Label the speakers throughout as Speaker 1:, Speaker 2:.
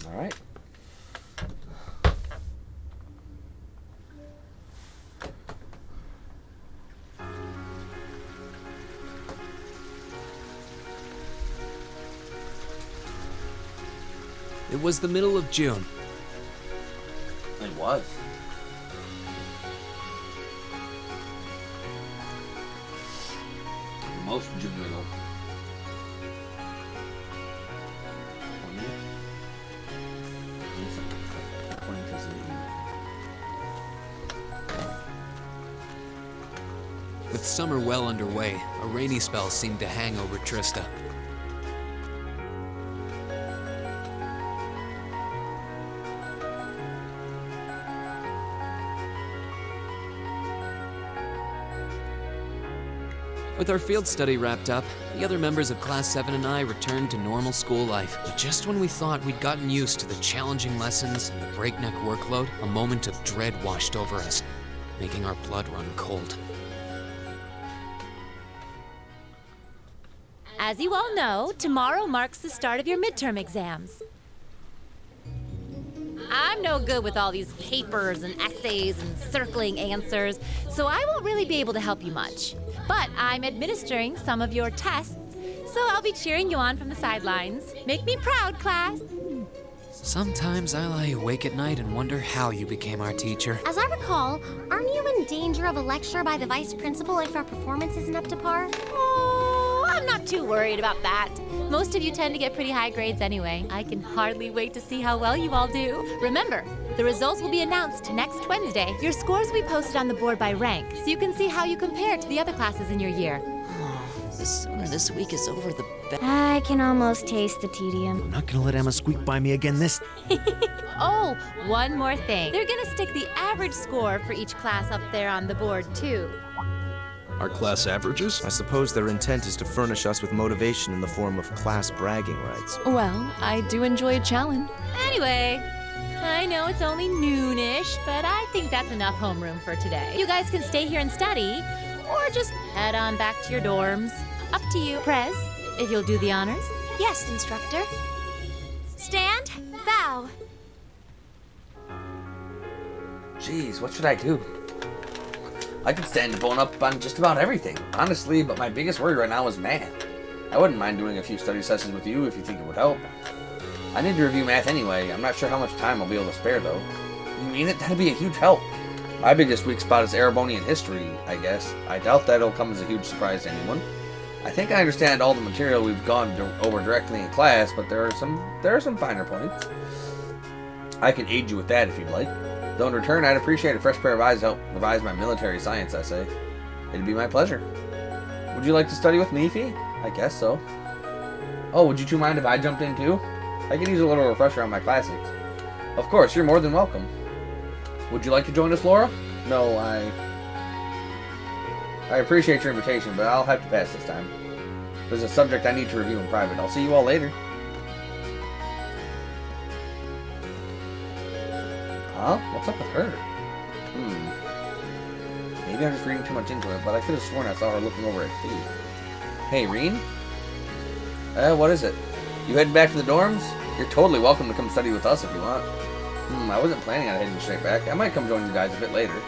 Speaker 1: All right.
Speaker 2: It was the middle of June.
Speaker 1: It was. Most June ago.
Speaker 2: With summer well underway, a rainy spell seemed to hang over Trista. With our field study wrapped up, the other members of Class 7 and I returned to normal school life. But just when we thought we'd gotten used to the challenging lessons and the breakneck workload, a moment of dread washed over us, making our blood run cold.
Speaker 3: As you all know, tomorrow marks the start of your midterm exams. I'm no good with all these papers and essays and circling answers, so I won't really be able to help you much. But I'm administering some of your tests, so I'll be cheering you on from the sidelines. Make me proud, class.
Speaker 2: Sometimes I lie awake at night and wonder how you became our teacher.
Speaker 4: As I recall, aren't you in danger of a lecture by the vice principal if our performance isn't up to par?
Speaker 3: Oh, I'm not too worried about that. Most of you tend to get pretty high grades anyway. I can hardly wait to see how well you all do. Remember, the results will be announced next Wednesday. Your scores will be posted on the board by rank, so you can see how you compare to the other classes in your year.
Speaker 5: The sooner this week is over, the better.
Speaker 4: I can almost taste the tedium.
Speaker 6: I'm not gonna let Emma squeak by me again this...
Speaker 3: Oh, one more thing. They're gonna stick the average score for each class up there on the board, too.
Speaker 7: Our class averages?
Speaker 6: I suppose their intent is to furnish us with motivation in the form of class bragging rights.
Speaker 5: Well, I do enjoy a challenge.
Speaker 3: Anyway, I know it's only noonish, but I think that's enough homeroom for today. You guys can stay here and study, or just head on back to your dorms. Up to you. Prez, if you'll do the honors.
Speaker 4: Yes, instructor. Stand, bow.
Speaker 1: Jeez, what should I do? I could stand to bone up on just about everything, honestly, but my biggest worry right now is math. I wouldn't mind doing a few study sessions with you if you think it would help. I need to review math anyway. I'm not sure how much time I'll be able to spare, though. You mean it? That'd be a huge help. My biggest weak spot is Erebonian history, I guess. I doubt that'll come as a huge surprise to anyone. I think I understand all the material we've gone over directly in class, but there are some finer points. I can aid you with that if you'd like. Though in return, I'd appreciate a fresh pair of eyes to help revise my military science essay. It'd be my pleasure. Would you like to study with me, Fee? I guess so. Oh, would you two mind if I jumped in too? I could use a little refresher on my classics. Of course, you're more than welcome. Would you like to join us, Laura? No, I appreciate your invitation, but I'll have to pass this time. There's a subject I need to review in private. I'll see you all later. Huh? What's up with her? Maybe I'm just reading too much into it, but I could have sworn I saw her looking over at Fee. Hey, Reen? What is it? You heading back to the dorms? You're totally welcome to come study with us if you want. I wasn't planning on heading straight back. I might come join you guys a bit later.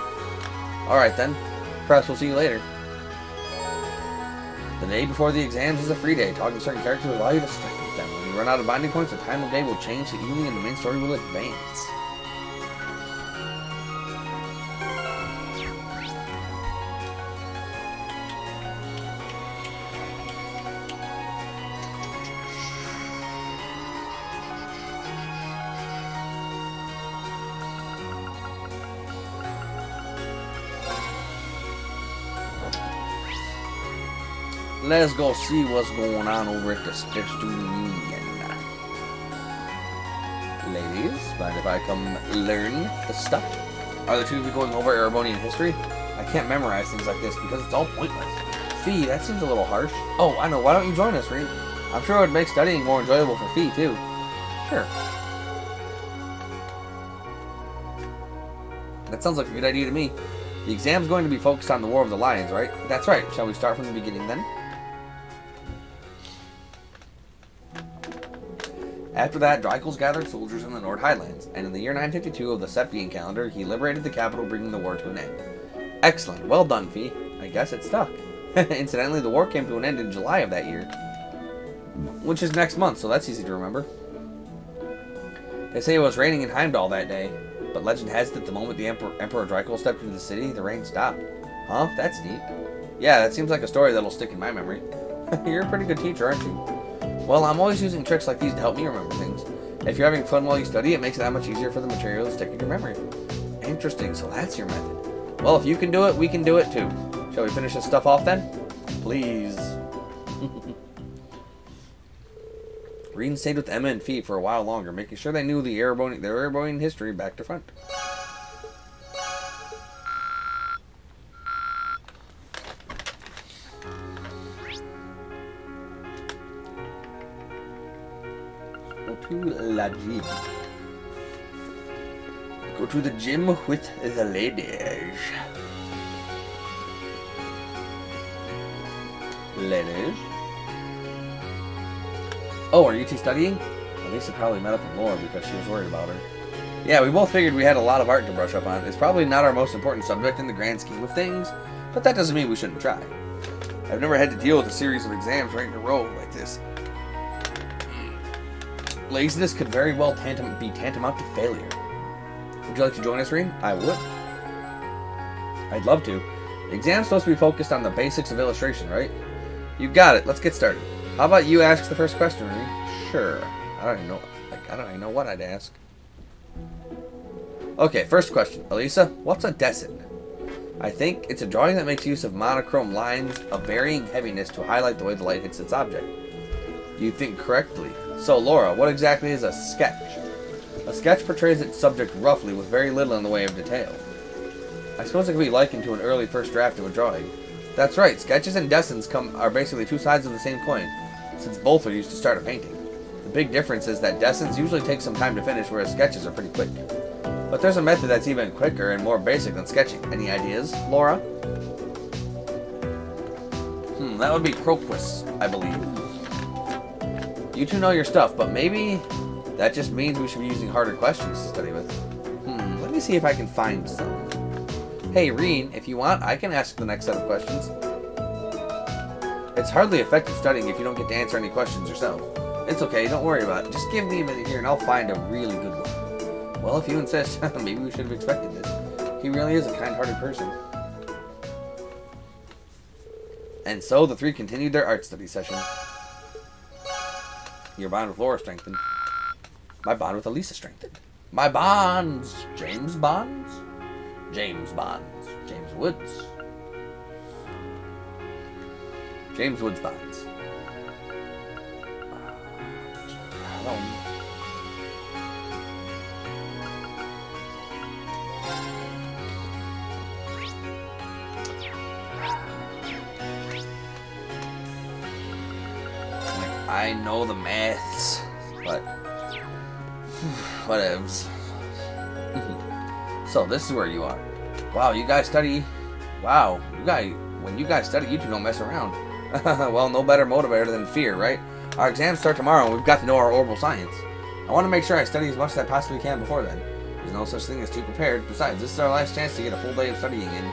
Speaker 1: Alright then. Perhaps we'll see you later. The day before the exams is a free day. Talking to certain characters will allow you to study with them. When you run out of binding points, the time of day will change to evening and the main story will advance. Let's go see what's going on over at the Student Union. Ladies, mind if I come learn the stuff? Are the two of you going over Erebonian history? I can't memorize things like this because it's all pointless. Fee, that seems a little harsh. Oh, I know. Why don't you join us, Reed? I'm sure it would make studying more enjoyable for Fee, too. Sure. That sounds like a good idea to me. The exam's going to be focused on the War of the Lions, right? That's right. Shall we start from the beginning then? After that, Drykuls gathered soldiers in the Nord Highlands, and in the year 952 of the Septian calendar, he liberated the capital, bringing the war to an end. Excellent. Well done, Fee. I guess it stuck. Incidentally, the war came to an end in July of that year, which is next month, so that's easy to remember. They say it was raining in Heimdall that day, but legend has it that the moment the Emperor Drykul stepped into the city, the rain stopped. Huh? That's neat. Yeah, that seems like a story that'll stick in my memory. You're a pretty good teacher, aren't you? Well, I'm always using tricks like these to help me remember things. If you're having fun while you study, it makes it that much easier for the material to stick in your memory. Interesting, so that's your method. Well, if you can do it, we can do it too. Shall we finish this stuff off then? Please. Reen stayed with Emma and Fee for a while longer, making sure they knew their Erebonian history back to front. Go to La Gym. Go to the gym with the ladies. Ladies? Oh, are you two studying? Lisa probably met up with Laura because she was worried about her. Yeah, we both figured we had a lot of art to brush up on. It's probably not our most important subject in the grand scheme of things, but that doesn't mean we shouldn't try. I've never had to deal with a series of exams right in a row like this. Laziness could very well be tantamount to failure. Would you like to join us, Reen? I would. I'd love to. The exam's supposed to be focused on the basics of illustration, right? You got it. Let's get started. How about you ask the first question, Reen? Sure. I don't even know what I'd ask. Okay, first question. Elisa, what's a descent? I think it's a drawing that makes use of monochrome lines of varying heaviness to highlight the way the light hits its object. You think correctly. So, Laura, what exactly is a sketch? A sketch portrays its subject roughly with very little in the way of detail. I suppose it could be likened to an early first draft of a drawing. That's right, sketches and descents are basically two sides of the same coin, since both are used to start a painting. The big difference is that descents usually take some time to finish, whereas sketches are pretty quick. But there's a method that's even quicker and more basic than sketching. Any ideas, Laura? That would be croquis, I believe. You two know your stuff, but maybe that just means we should be using harder questions to study with. Let me see if I can find some. Hey, Reen, if you want, I can ask the next set of questions. It's hardly effective studying if you don't get to answer any questions yourself. It's okay, don't worry about it. Just give me a minute here and I'll find a really good one. Well, if you insist, maybe we should have expected this. He really is a kind-hearted person. And so the three continued their art study session. Your bond with Laura strengthened. My bond with Elisa strengthened. My bonds! James Bonds? James Bonds. James Woods. James Woods Bonds. I know the maths, but whatevs. So this is where you are. Wow, you guys study. Wow, when you guys study, you two don't mess around. Well, no better motivator than fear, right? Our exams start tomorrow, and we've got to know our orbital science. I want to make sure I study as much as I possibly can before then. There's no such thing as too prepared. Besides, this is our last chance to get a full day of studying in.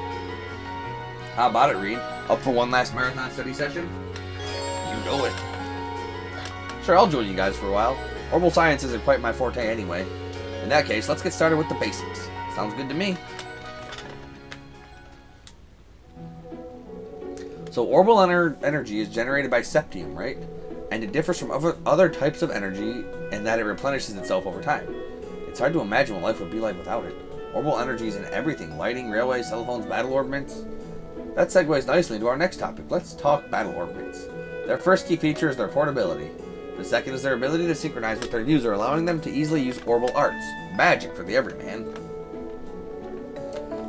Speaker 1: How about it, Reed? Up for one last marathon study session? You know it. Sure, I'll join you guys for a while. Orbital science isn't quite my forte anyway. In that case, let's get started with the basics. Sounds good to me. So orbital energy is generated by septium, right? And it differs from other types of energy in that it replenishes itself over time. It's hard to imagine what life would be like without it. Orbital energy is in everything: lighting, railways, cell phones, battle orbits. That segues nicely into our next topic. Let's talk battle orbits. Their first key feature is their portability. The second is their ability to synchronize with their user, allowing them to easily use orbital arts. Magic for the everyman.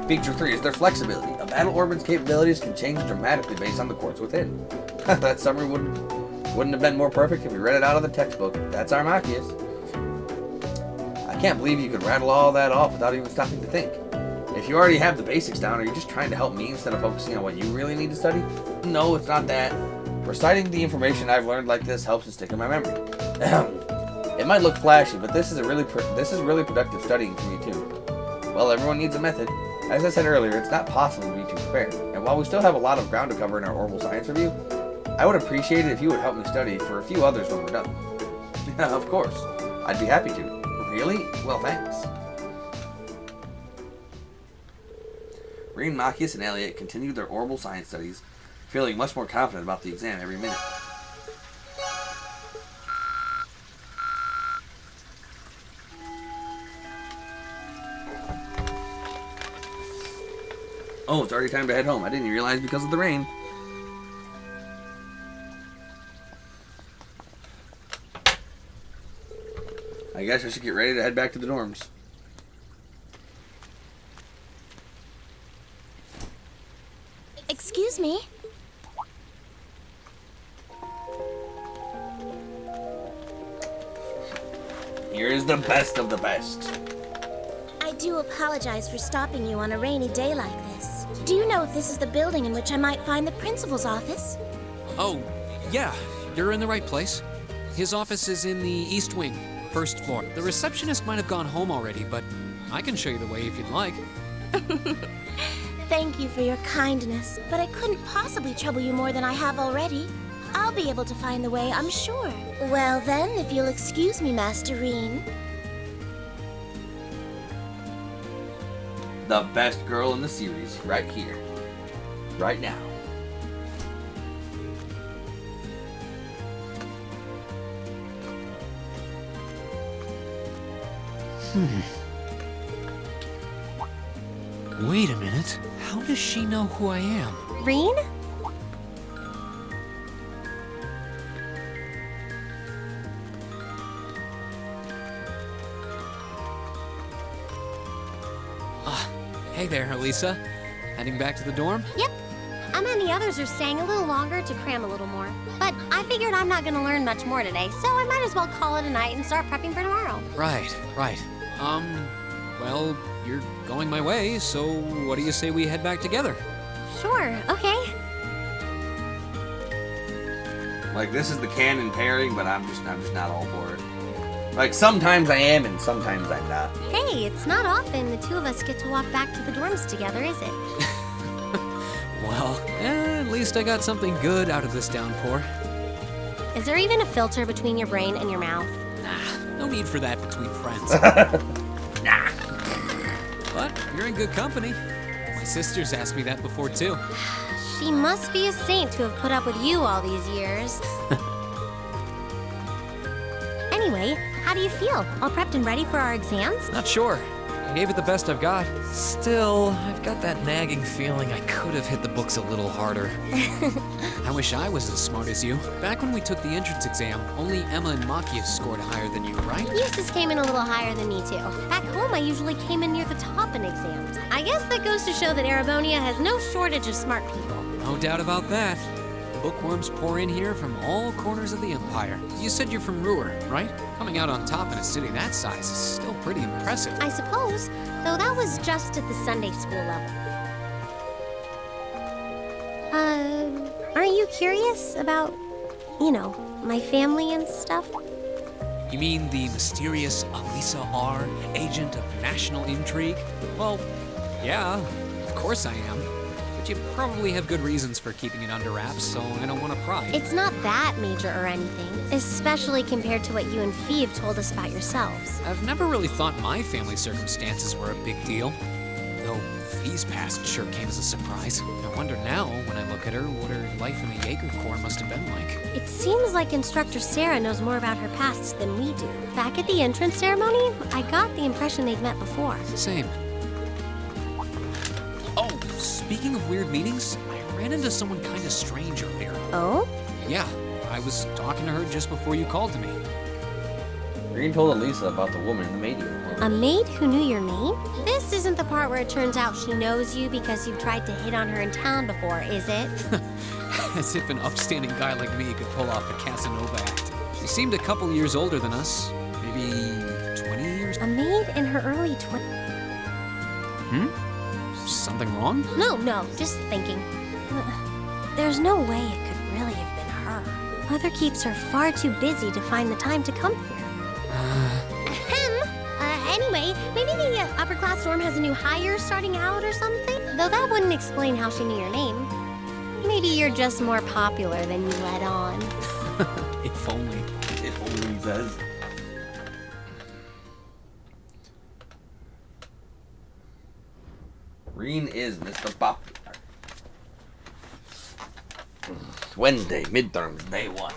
Speaker 1: Feature 3 is their flexibility. A battle orbit's capabilities can change dramatically based on the quartz within. That summary wouldn't have been more perfect if we read it out of the textbook. That's Armachius. I can't believe you could rattle all that off without even stopping to think. If you already have the basics down, are you just trying to help me instead of focusing on what you really need to study? No, it's not that. Reciting the information I've learned like this helps it stick in my memory. It might look flashy, but this is really productive studying for me too. Well, everyone needs a method. As I said earlier, it's not possible to be too prepared. And while we still have a lot of ground to cover in our Orbital Science Review, I would appreciate it if you would help me study for a few others when we're done. Of course. I'd be happy to. Really? Well, thanks. Rean, Machias, and Elliot continued their orbital science studies, feeling much more confident about the exam every minute. Oh, it's already time to head home. I didn't realize because of the rain. I guess I should get ready to head back to the dorms.
Speaker 4: Excuse me?
Speaker 1: Here is the best of the best.
Speaker 8: I do apologize for stopping you on a rainy day like this. Do you know if this is the building in which I might find the principal's office?
Speaker 2: Oh, yeah, you're in the right place. His office is in the East Wing, first floor. The receptionist might have gone home already, but I can show you the way if you'd like.
Speaker 8: Thank you for your kindness, but I couldn't possibly trouble you more than I have already. I'll be able to find the way, I'm sure. Well then, if you'll excuse me, Master Rean.
Speaker 1: The best girl in the series, right here. Right now.
Speaker 2: Wait a minute. How does she know who I am?
Speaker 4: Rean?
Speaker 2: Hey there, Elisa. Heading back to the dorm?
Speaker 4: Yep. Emma and the others are staying a little longer to cram a little more. But I figured I'm not gonna learn much more today, so I might as well call it a night and start prepping for tomorrow.
Speaker 2: Right. Well, you're going my way, so what do you say we head back together?
Speaker 4: Sure, okay.
Speaker 1: Like, this is the canon pairing, but I'm just not all for it. Like, sometimes I am and sometimes I'm not.
Speaker 4: Hey, it's not often the two of us get to walk back to the dorms together, is it?
Speaker 2: Well, at least I got something good out of this downpour.
Speaker 4: Is there even a filter between your brain and your mouth?
Speaker 2: Nah, no need for that between friends.
Speaker 1: Nah.
Speaker 2: But you're in good company. My sister's asked me that before, too.
Speaker 4: She must be a saint to have put up with you all these years. Anyway, how do you feel? All prepped and ready for our exams?
Speaker 2: Not sure. I gave it the best I've got. Still, I've got that nagging feeling I could have hit the books a little harder. I wish I was as smart as you. Back when we took the entrance exam, only Emma and Machias scored higher than you, right?
Speaker 4: Eustace came in a little higher than me, too. Back home, I usually came in near the top in exams. I guess that goes to show that Erebonia has no shortage of smart people.
Speaker 2: No doubt about that. Bookworms pour in here from all corners of the Empire. You said you're from Ruhr, right? Coming out on top in a city that size is still pretty impressive.
Speaker 4: I suppose, though that was just at the Sunday school level. Aren't you curious about, my family and stuff?
Speaker 2: You mean the mysterious Elisa R., agent of national intrigue? Well, yeah, of course I am. But you probably have good reasons for keeping it under wraps, so I don't want to pry.
Speaker 4: It's not that major or anything, especially compared to what you and Fee have told us about yourselves.
Speaker 2: I've never really thought my family circumstances were a big deal. Though Fee's past sure came as a surprise. I wonder now, when I look at her, what her life in the Jaeger Corps must have been like.
Speaker 4: It seems like Instructor Sarah knows more about her past than we do. Back at the entrance ceremony, I got the impression they'd met before.
Speaker 2: Same. Oh, speaking of weird meetings, I ran into someone kind of strange earlier.
Speaker 4: Oh?
Speaker 2: Yeah, I was talking to her just before you called to me.
Speaker 1: Rean told Elisa about the woman in the maid uniform.
Speaker 4: A maid who knew your name? This isn't the part where it turns out she knows you because you've tried to hit on her in town before, is it?
Speaker 2: As if an upstanding guy like me could pull off the Casanova act. She seemed a couple years older than us. Maybe 20 years?
Speaker 4: A maid in her early 20s?
Speaker 2: something wrong?
Speaker 4: No, just thinking. There's no way it could really have been her. Mother keeps her far too busy to find the time to come here. Anyway, maybe the upper class dorm has a new hire starting out or something? Though that wouldn't explain how she knew your name. Maybe you're just more popular than you let on.
Speaker 2: If only.
Speaker 1: If only he says. Reen is Mr. Popular. Wednesday, midterms, day 1.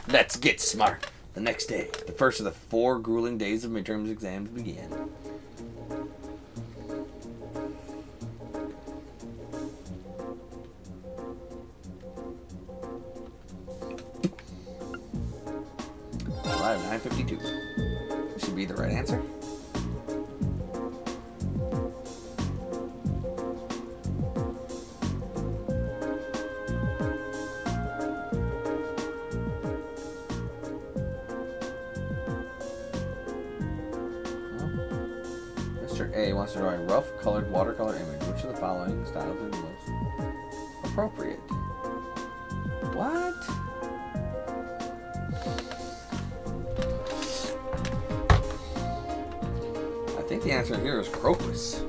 Speaker 1: Let's get smart. The next day, the first of the 4 grueling days of midterms exams begin. Live 9:52. This should be the right answer. Mr. A wants to draw a rough colored watercolor image. Which of the following styles are the most appropriate? What? I think the answer here is crocus.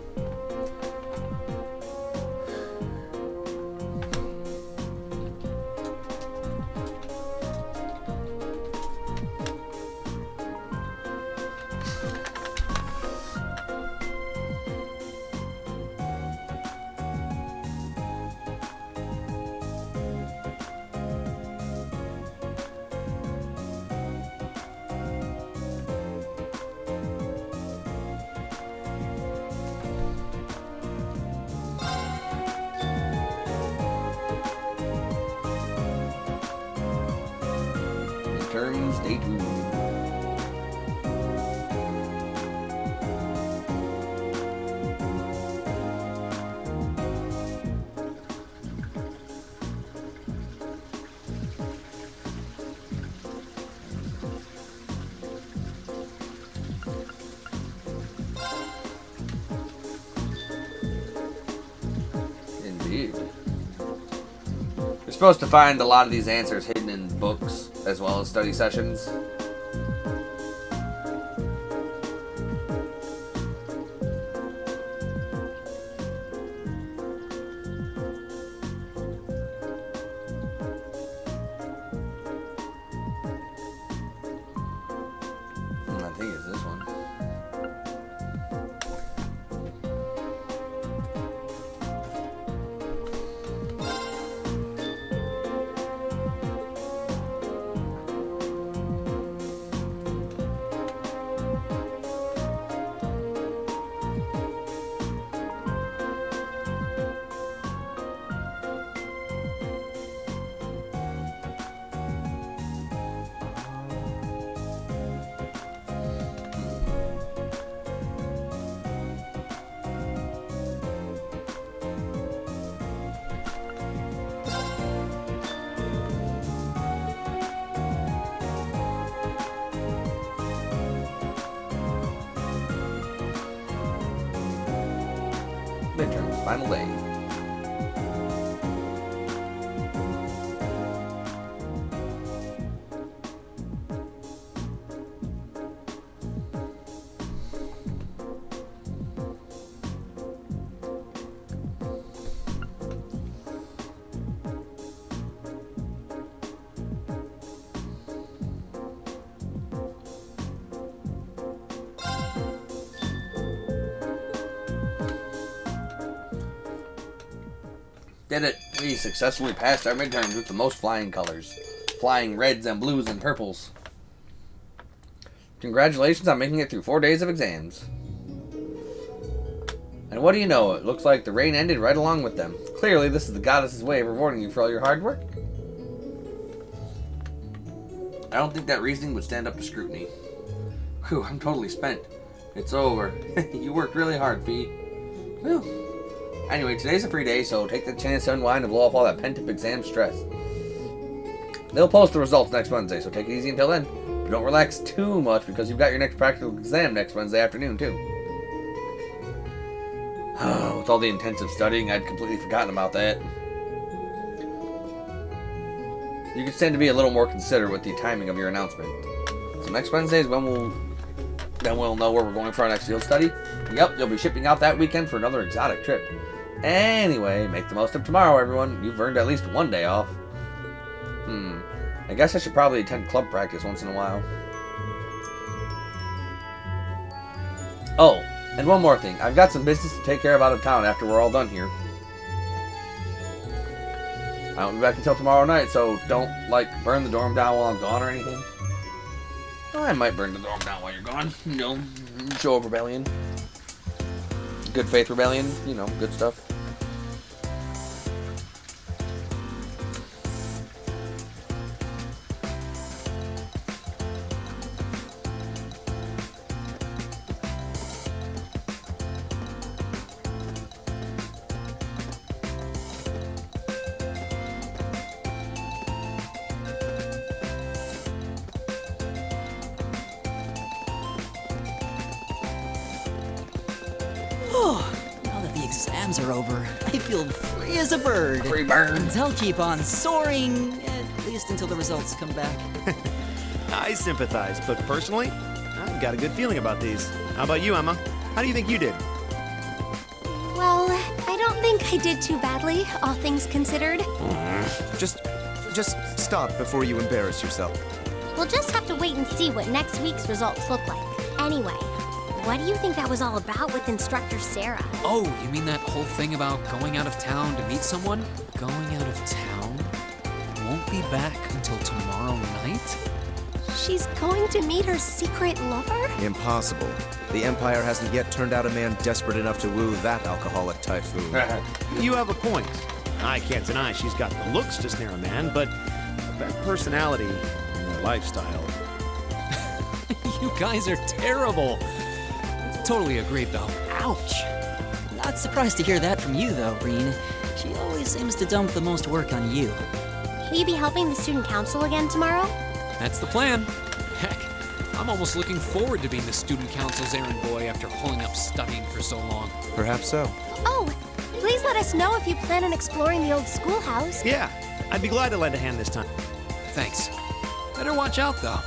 Speaker 1: Midterms, day 2. Indeed. You're supposed to find a lot of these answers hidden in books as well as study sessions. I think it's this one. Midterms, final day. Did it! We successfully passed our midterms with the most flying colors. Flying reds and blues and purples. Congratulations on making it through 4 days of exams. And what do you know? It looks like the rain ended right along with them. Clearly, this is the goddess's way of rewarding you for all your hard work. I don't think that reasoning would stand up to scrutiny. Whew, I'm totally spent. It's over. You worked really hard, Fee. Whew. Anyway, today's a free day, so take the chance to unwind and blow off all that pent-up exam stress. They'll post the results next Wednesday, so take it easy until then. But don't relax too much because you've got your next practical exam next Wednesday afternoon, too. With all the intensive studying, I'd completely forgotten about that. You can stand to be a little more considerate with the timing of your announcement. So next Wednesday is when we'll know where we're going for our next field study. Yep, you'll be shipping out that weekend for another exotic trip. Anyway, make the most of tomorrow, everyone. You've earned at least one day off. I guess I should probably attend club practice once in a while. Oh, and one more thing. I've got some business to take care of out of town after we're all done here. I won't be back until tomorrow night, so don't, burn the dorm down while I'm gone or anything. Well, I might burn the dorm down while you're gone. You know, show of rebellion. Good faith rebellion. You know, good stuff.
Speaker 9: Now that the exams are over, I feel free as a bird.
Speaker 1: Free bird.
Speaker 9: And I'll keep on soaring, at least until the results come back.
Speaker 6: I sympathize, but personally, I've got a good feeling about these. How about you, Emma? How do you think you did?
Speaker 4: Well, I don't think I did too badly, all things considered.
Speaker 6: Just stop before you embarrass yourself.
Speaker 4: We'll just have to wait and see what next week's results look like. Anyway, what do you think that was all about with Instructor Sarah?
Speaker 2: Oh, you mean that whole thing about going out of town to meet someone? Going out of town? Won't be back until tomorrow night?
Speaker 4: She's going to meet her secret lover?
Speaker 6: Impossible. The Empire hasn't yet turned out a man desperate enough to woo that alcoholic typhoon.
Speaker 10: You have a point. I can't deny she's got the looks to snare a man, but that personality and that lifestyle.
Speaker 2: You guys are terrible. Totally agreed, though.
Speaker 9: Ouch. Not surprised to hear that from you, though, Breen. She always seems to dump the most work on you.
Speaker 4: Will you be helping the student council again tomorrow?
Speaker 2: That's the plan. Heck, I'm almost looking forward to being the student council's errand boy after pulling up studying for so long.
Speaker 6: Perhaps so.
Speaker 4: Oh, please let us know if you plan on exploring the old schoolhouse.
Speaker 10: Yeah, I'd be glad to lend a hand this time.
Speaker 2: Thanks. Better watch out, though.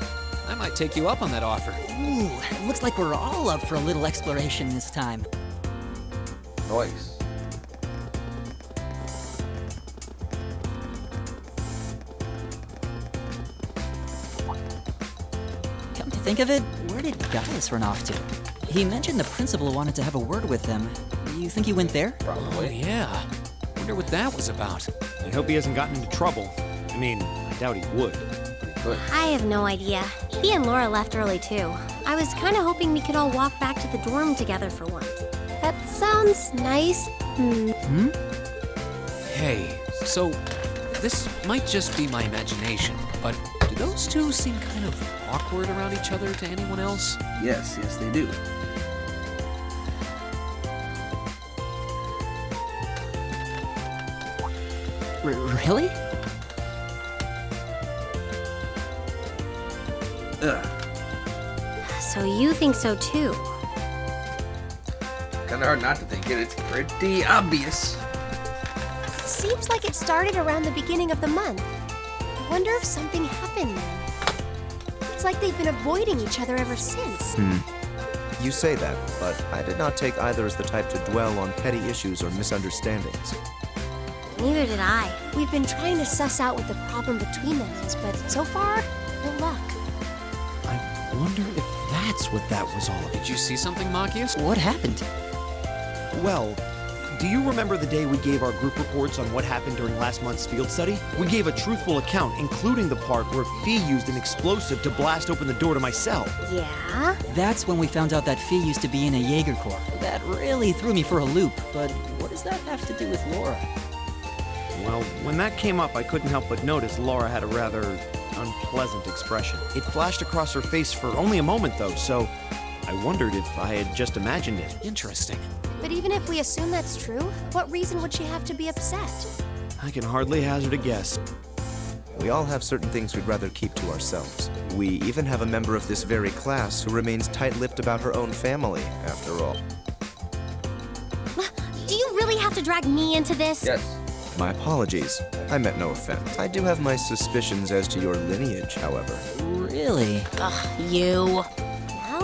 Speaker 2: I might take you up on that offer.
Speaker 9: Ooh, it looks like we're all up for a little exploration this time.
Speaker 1: Nice.
Speaker 9: Come to think of it, where did Gaius run off to? He mentioned the principal wanted to have a word with them. You think he went there?
Speaker 2: Oh,
Speaker 1: Probably.
Speaker 2: yeah. Wonder what that was about.
Speaker 10: I hope he hasn't gotten into trouble. I mean, I doubt he would.
Speaker 1: Good.
Speaker 4: I have no idea. He and Laura left early too. I was kind of hoping we could all walk back to the dorm together for once. That sounds nice.
Speaker 2: Hey, so this might just be my imagination, but do those two seem kind of awkward around each other to anyone else?
Speaker 11: Yes, they do.
Speaker 9: Really?
Speaker 11: Ugh.
Speaker 4: So you think so too?
Speaker 1: Kinda hard not to think it. It's pretty obvious.
Speaker 4: Seems like it started around the beginning of the month. I wonder if something happened then. It's like they've been avoiding each other ever since.
Speaker 6: You say that, but I did not take either as the type to dwell on petty issues or misunderstandings.
Speaker 4: Neither did I. We've been trying to suss out what the problem between them is, but so far, no luck.
Speaker 2: I wonder if that's what that was all about. Did you see something, Machias?
Speaker 9: What happened?
Speaker 10: Well, do you remember the day we gave our group reports on what happened during last month's field study? We gave a truthful account, including the part where Fee used an explosive to blast open the door to my cell.
Speaker 4: Yeah?
Speaker 9: That's when we found out that Fee used to be in a Jaeger Corps. That really threw me for a loop, but what does that have to do with Laura?
Speaker 10: Well, when that came up, I couldn't help but notice Laura had a rather unpleasant expression. It flashed across her face for only a moment, though, so I wondered if I had just imagined it.
Speaker 2: Interesting.
Speaker 4: But even if we assume that's true, what reason would she have to be upset?
Speaker 10: I can hardly hazard a guess.
Speaker 6: We all have certain things we'd rather keep to ourselves. We even have a member of this very class who remains tight-lipped about her own family, after all.
Speaker 4: Do you really have to drag me into this?
Speaker 1: Yes.
Speaker 11: My apologies. I meant no offense. I do have my suspicions as to your lineage, however.
Speaker 9: Really?
Speaker 8: Ugh, you.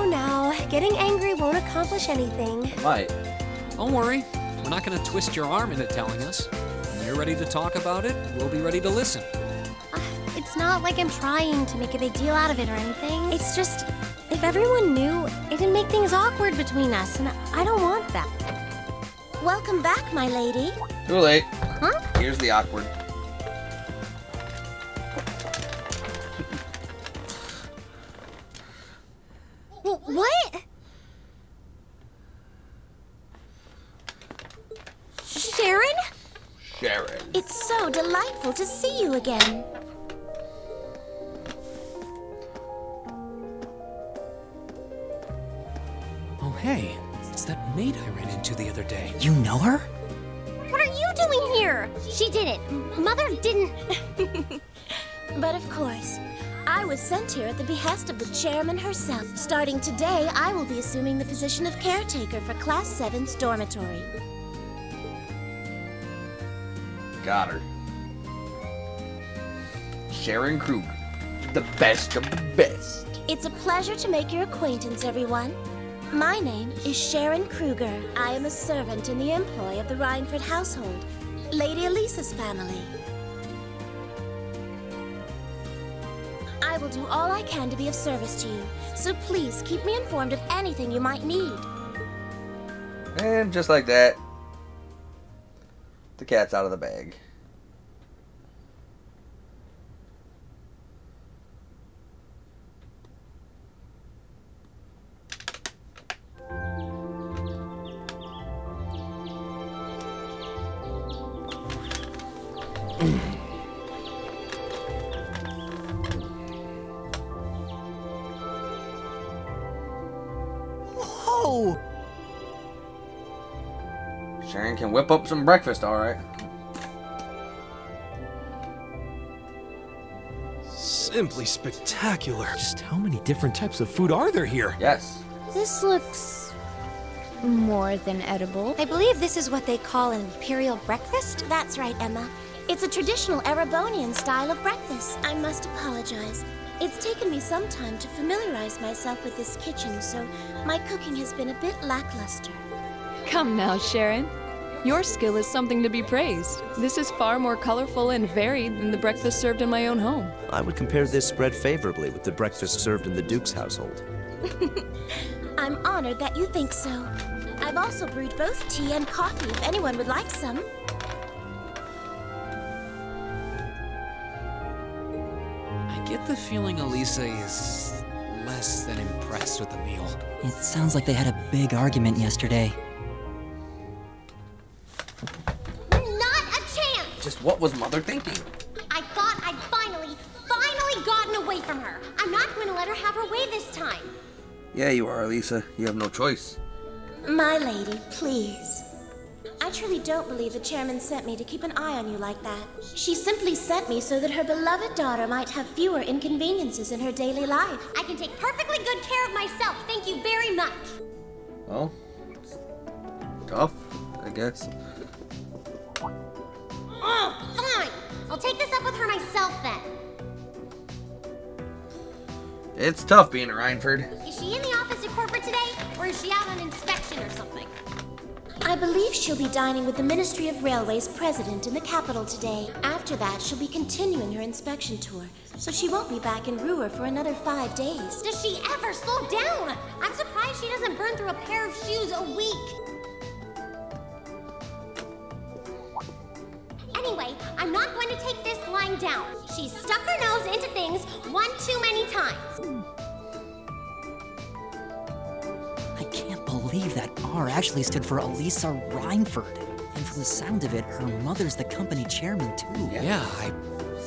Speaker 4: Now, getting angry won't accomplish anything.
Speaker 1: Might.
Speaker 2: Don't worry, we're not gonna twist your arm into telling us. When you're ready to talk about it, we'll be ready to listen.
Speaker 4: It's not like I'm trying to make a big deal out of it or anything. It's just, if everyone knew, it'd make things awkward between us, and I don't want that.
Speaker 8: Welcome back, my lady.
Speaker 1: Too late.
Speaker 4: Huh?
Speaker 1: Here's the awkward.
Speaker 4: What? Sharon?
Speaker 1: Sharon.
Speaker 8: It's so delightful to see you again.
Speaker 2: Oh hey, it's that maid I ran into the other day.
Speaker 9: You know her?
Speaker 4: What are you doing here? She did it. Mother didn't.
Speaker 8: But of course, I was sent here at the behest of the chairman herself. Starting today, I will be assuming the position of caretaker for Class 7's dormitory.
Speaker 1: Got her. Sharon Kruger. The best of the best.
Speaker 8: It's a pleasure to make your acquaintance, everyone. My name is Sharon Kruger. I am a servant in the employ of the Rhineford household, Lady Elisa's family. I will do all I can to be of service to you, so please keep me informed of anything you might need.
Speaker 1: And just like that, the cat's out of the bag.
Speaker 10: Whoa!
Speaker 1: Sharon can whip up some breakfast, alright.
Speaker 7: Simply spectacular. Just how many different types of food are there here?
Speaker 1: Yes.
Speaker 3: This looks more than edible.
Speaker 4: I believe this is what they call an imperial breakfast.
Speaker 8: That's right, Emma. It's a traditional Erebonian style of breakfast. I must apologize. It's taken me some time to familiarize myself with this kitchen, so my cooking has been a bit lackluster.
Speaker 5: Come now, Sharon. Your skill is something to be praised. This is far more colorful and varied than the breakfast served in my own home.
Speaker 11: I would compare this spread favorably with the breakfast served in the Duke's household.
Speaker 8: I'm honored that you think so. I've also brewed both tea and coffee if anyone would like some.
Speaker 2: I get the feeling Elisa is less than impressed with the meal.
Speaker 9: It sounds like they had a big argument yesterday.
Speaker 4: Not a chance!
Speaker 1: Just what was Mother thinking?
Speaker 4: I thought I'd finally gotten away from her. I'm not going to let her have her way this time.
Speaker 1: Yeah, you are, Lisa. You have no choice.
Speaker 8: My lady, please. I truly don't believe the chairman sent me to keep an eye on you like that. She simply sent me so that her beloved daughter might have fewer inconveniences in her daily life.
Speaker 4: I can take perfectly good care of myself. Thank you very much.
Speaker 1: Well, it's tough, I guess.
Speaker 4: Oh, fine. I'll take this up with her myself then.
Speaker 1: It's tough being at Rhineford.
Speaker 4: Is she in the office at corporate today, or is she out on inspection or something?
Speaker 8: I believe she'll be dining with the Ministry of Railways president in the capital today. After that, she'll be continuing her inspection tour, so she won't be back in Ruhr for another 5 days.
Speaker 4: Does she ever slow down? I'm surprised she doesn't burn through a pair of shoes a week. Anyway, I'm not going to take this lying down. She's stuck her nose into things one too many times.
Speaker 9: I can't believe that R actually stood for Elisa Rhineford. And from the sound of it, her mother's the company chairman, too.
Speaker 2: Yeah, I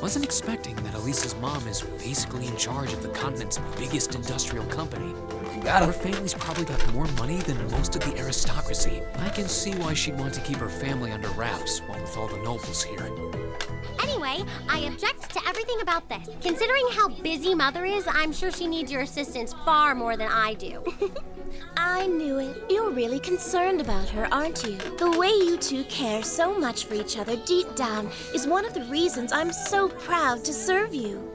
Speaker 2: wasn't expecting that Elisa's mom is basically in charge of the continent's biggest industrial company. Her family's probably got more money than most of the aristocracy. I can see why she'd want to keep her family under wraps, what with all the nobles here.
Speaker 4: Anyway, I object to everything about this. Considering how busy Mother is, I'm sure she needs your assistance far more than I do.
Speaker 8: I knew it. You're really concerned about her, aren't you? The way you two care so much for each other deep down is one of the reasons I'm so proud to serve you.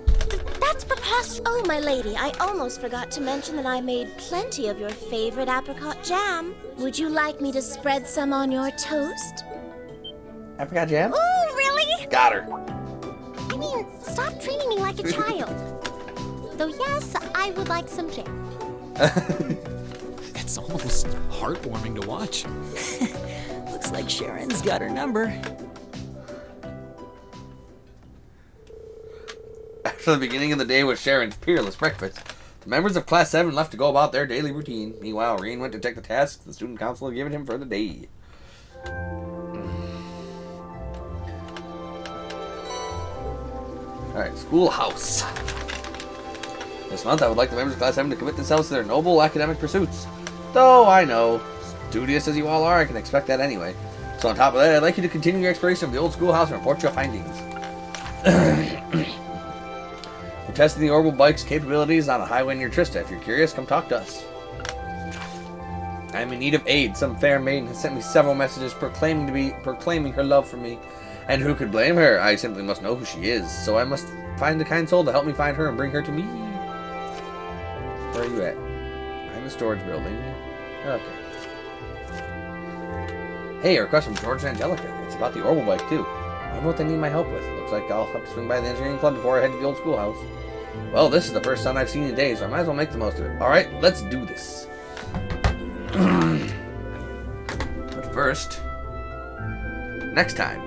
Speaker 8: That's preposterous. Oh, my lady, I almost forgot to mention that I made plenty of your favorite apricot jam. Would you like me to spread some on your toast?
Speaker 1: Apricot jam?
Speaker 4: Ooh, really?
Speaker 1: Got her.
Speaker 4: I mean, stop treating me like a child. Though yes, I would like some jam.
Speaker 2: It's almost heartwarming to watch.
Speaker 9: Looks like Sharon's got her number.
Speaker 1: After the beginning of the day was Sharon's peerless breakfast, the members of Class 7 left to go about their daily routine. Meanwhile, Reen went to check the tasks the student council had given him for the day. Alright, schoolhouse. This month, I would like the members of Class 7 to commit themselves to their noble academic pursuits. Though, I know, studious as you all are, I can expect that anyway. So on top of that, I'd like you to continue your exploration of the old schoolhouse and report your findings. We're testing the orbital bike's capabilities on a highway near Trista. If you're curious, come talk to us. I am in need of aid. Some fair maiden has sent me several messages proclaiming her love for me. And who could blame her? I simply must know who she is. So I must find the kind soul to help me find her and bring her to me. Where are you at? Behind the storage building. Okay. Hey, a request from George and Angelica. It's about the orbital bike, too. I wonder what they need my help with. Looks like I'll have to swing by the engineering club before I head to the old schoolhouse. Well, this is the first sun I've seen in days, so I might as well make the most of it. Alright, let's do this. But first, next time